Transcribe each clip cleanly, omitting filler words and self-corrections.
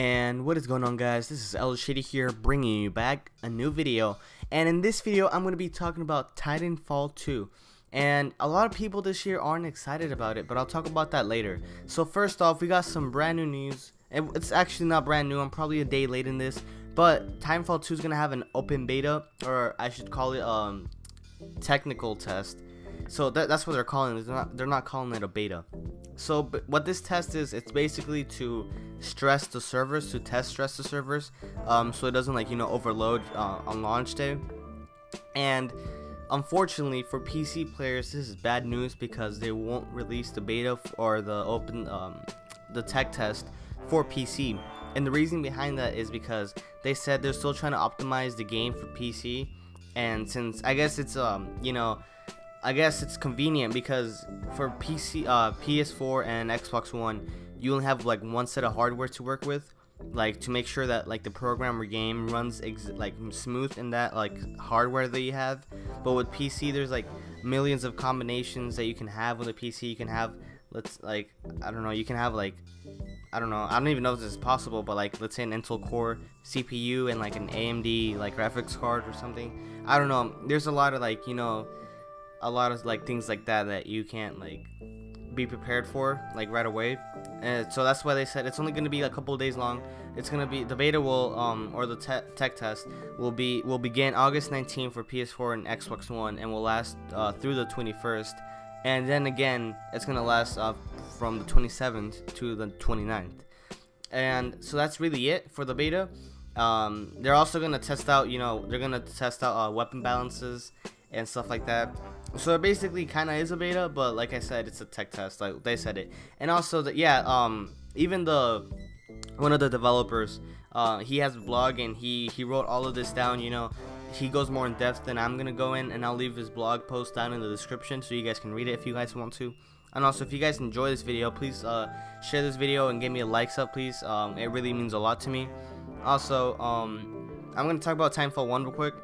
And what is going on, guys? This is Shady here, bringing you back a new video. And in this video I'm going to be talking about Titanfall 2. And a lot of people this year aren't excited about it, but I'll talk about that later. So first off, we got some brand new news. It's actually not brand new, I'm probably a day late in this, but Titanfall 2 is going to have an open beta, or I should call it technical test. So that's what they're calling it. They're not calling it a beta. So what this test is, it's basically to stress the servers, to stress the servers, so it doesn't, like, you know, overload on launch day. And unfortunately for PC players, this is bad news because they won't release the beta or the tech test for PC. And the reason behind that is because they said they're still trying to optimize the game for PC. And since I guess it's I guess it's convenient because for PC, PS4 and Xbox One, you only have like one set of hardware to work with, like to make sure that like the program or game runs like smooth in that like hardware that you have. But with PC, there's like millions of combinations that you can have with a PC. You can have, you can have like, I don't even know if this is possible, but like let's say an Intel Core CPU and like an AMD like graphics card or something. I don't know. There's a lot of like, you know, a lot of like things like that you can't like be prepared for like right away. And so that's why they said it's only going to be a couple of days long. It's going to be, the beta will or the tech test will begin August 19th for PS4 and Xbox One, and will last through the 21st, and then again it's going to last from the 27th to the 29th. And so that's really it for the beta. They're also going to test out, you know, they're going to test out weapon balances and stuff like that. So it basically kind of is a beta, but like I said, it's a tech test, like they said it. And also that, even one of the developers, he has a blog, and he wrote all of this down. You know, he goes more in depth than I'm gonna go in, and I'll leave his blog post down in the description so you guys can read it if you guys want to. And also, if you guys enjoy this video, please share this video and give me a likes up, please. It really means a lot to me. Also, I'm gonna talk about Titanfall 1 real quick.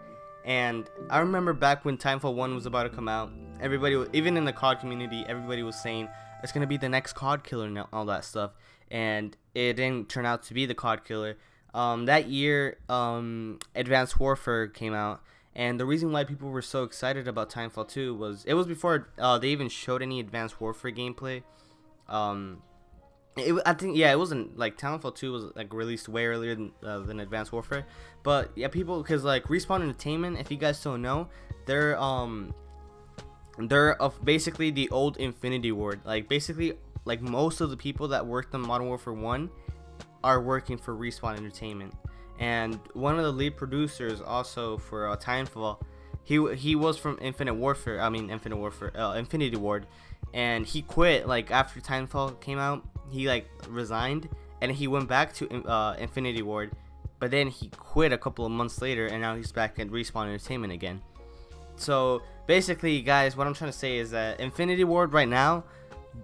And I remember back when Titanfall 1 was about to come out, everybody, even in the COD community, everybody was saying it's going to be the next COD killer and all that stuff. And it didn't turn out to be the COD killer. That year, Advanced Warfare came out. And the reason why people were so excited about Titanfall 2 was, it was before they even showed any Advanced Warfare gameplay. I think, yeah, it wasn't like Titanfall 2 was like released way earlier than Advanced Warfare. But yeah, people, because like Respawn Entertainment, if you guys don't know, they're of basically the old Infinity Ward. Like basically, like most of the people that worked on Modern Warfare 1 are working for Respawn Entertainment. And one of the lead producers also for Titanfall, he was from Infinity Ward, and he quit like after Titanfall came out. He like resigned and he went back to Infinity Ward, but then he quit a couple of months later, and now he's back at Respawn Entertainment again. So basically, guys, what I'm trying to say is that Infinity Ward right now,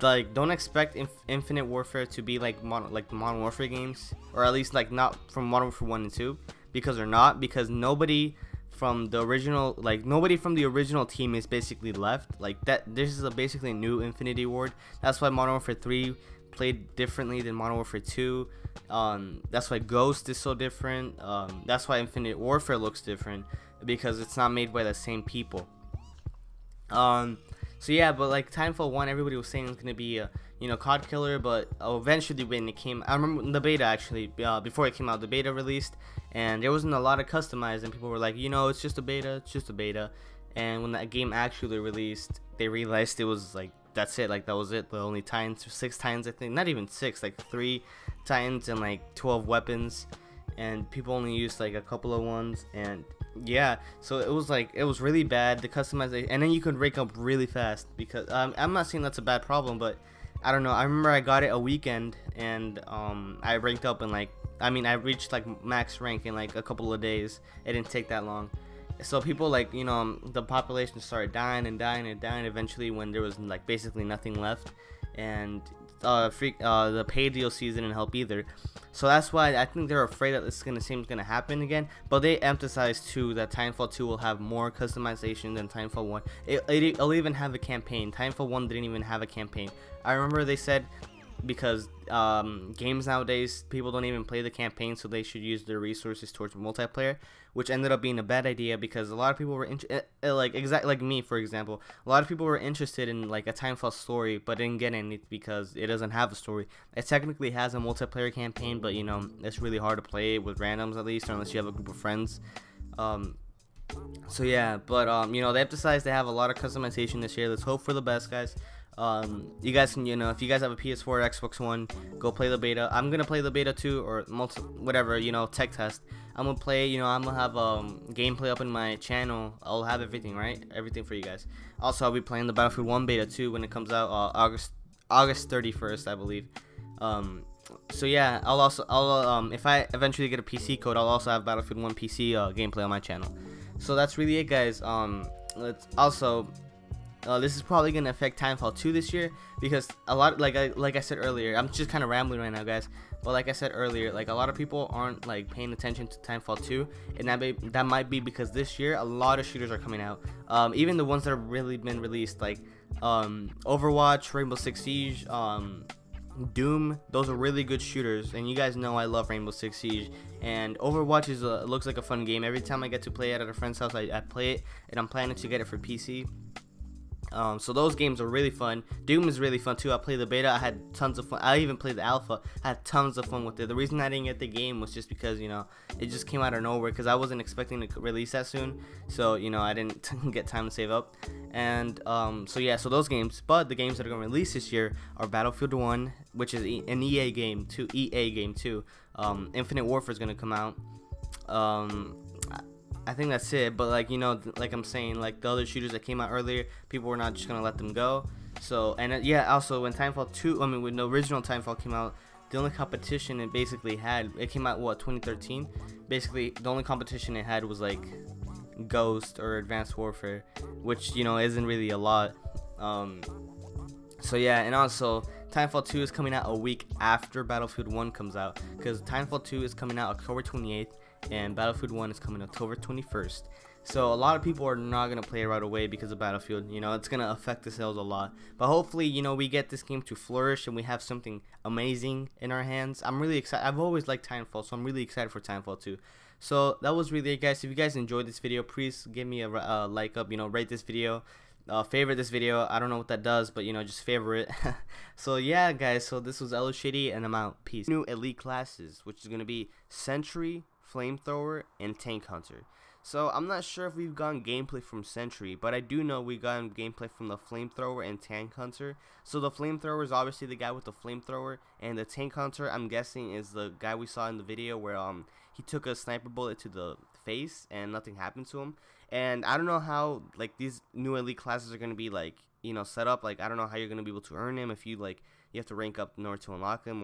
like, don't expect Infinite Warfare to be like the Modern Warfare games, or at least like not from Modern Warfare 1 and 2, because they're not, because nobody from the original team is basically left. Like that, this is basically a new Infinity Ward. That's why Modern Warfare 3 played differently than Modern Warfare 2. That's why Ghost is so different. That's why Infinite Warfare looks different, because it's not made by the same people. So yeah, but like Titanfall 1, everybody was saying it's gonna be a, you know, COD killer, but eventually when it came, I remember the beta actually, before it came out, the beta released, and there wasn't a lot of customized, and people were like, you know, it's just a beta, it's just a beta. And when that game actually released, they realized it was like, that's it, like that was it. The only Titans, 6 Titans, I think, not even 6, like 3 Titans and like 12 weapons, and people only used like a couple of ones. And yeah, so it was like, it was really bad, the customization. And then you could rank up really fast, because I'm not saying that's a bad problem, but I don't know, I remember I got it a weekend, and I ranked up in like, I reached like max rank in like a couple of days. It didn't take that long. So people, like, you know, the population started dying and dying and dying eventually, when there was like basically nothing left. And the paid DLCs didn't help either. So that's why I think they're afraid that this is gonna happen again. But they emphasize too that Titanfall 2 will have more customization than Titanfall 1. It'll even have a campaign. Titanfall 1 didn't even have a campaign. I remember they said because games nowadays, people don't even play the campaign, so they should use their resources towards multiplayer, which ended up being a bad idea because a lot of people were like me, for example. A lot of people were interested in like a Titanfall story, but didn't get any because it doesn't have a story. It technically has a multiplayer campaign, but you know, it's really hard to play with randoms, at least, or unless you have a group of friends. So yeah, but you know, they emphasized they have a lot of customization this year. Let's hope for the best, guys. You guys can, you know, if you guys have a PS4 or Xbox One, go play the beta. I'm gonna play the beta too, or whatever, you know, tech test. I'm gonna play, you know, I'm gonna have gameplay up in my channel. I'll have everything, right? Everything for you guys. Also, I'll be playing the Battlefield 1 beta too when it comes out August 31st, I believe. So yeah, if I eventually get a PC code, I'll also have Battlefield 1 PC gameplay on my channel. So that's really it, guys. Let's also. This is probably gonna affect Titanfall 2 this year because a lot, like I said earlier, I'm just kind of rambling right now, guys. But like I said earlier, like a lot of people aren't like paying attention to Titanfall 2, and that might be because this year a lot of shooters are coming out. Even the ones that have really been released, like Overwatch, Rainbow Six Siege, Doom. Those are really good shooters, and you guys know I love Rainbow Six Siege. And Overwatch looks like a fun game. Every time I get to play it at a friend's house, I play it, and I'm planning to get it for PC. So those games are really fun. Doom is really fun too. I played the beta. I had tons of fun. I even played the alpha. I had tons of fun with it. The reason I didn't get the game was just because, you know, it just came out of nowhere because I wasn't expecting to release that soon. So, you know, I didn't get time to save up. And so yeah, so those games. But the games that are going to release this year are Battlefield 1, which is an EA game too. Infinite Warfare is going to come out. I think that's it, but like, you know, like I'm saying, like the other shooters that came out earlier, people were not just gonna let them go. So, and yeah, also when Titanfall 2, I mean when the original Titanfall came out, the only competition it basically had, it came out what, 2013? Basically the only competition it had was like Ghost or Advanced Warfare, which, you know, isn't really a lot. So yeah, and also Titanfall 2 is coming out a week after Battlefield 1 comes out, because Titanfall 2 is coming out October 28th and Battlefield 1 is coming October 21st. So a lot of people are not going to play it right away because of Battlefield. You know, it's going to affect the sales a lot. But hopefully, you know, we get this game to flourish and we have something amazing in our hands. I'm really excited. I've always liked Titanfall, so I'm really excited for Titanfall 2. So that was really it, guys. If you guys enjoyed this video, please give me a like up, you know, rate this video. Favorite this video. I don't know what that does, but you know, just favorite. So yeah, guys, so this was Shady, and I'm out. Peace. New elite classes, which is gonna be Sentry, Flamethrower, and Tank Hunter. So I'm not sure if we've gotten gameplay from Sentry, but I do know we got gameplay from the Flamethrower and Tank Hunter. So the Flamethrower is obviously the guy with the flamethrower, and the Tank Hunter, I'm guessing, is the guy we saw in the video where he took a sniper bullet to the face and nothing happened to him. And I don't know how like these new elite classes are gonna be like, you know, set up. Like I don't know how you're gonna be able to earn them, if you like you have to rank up in order to unlock them, or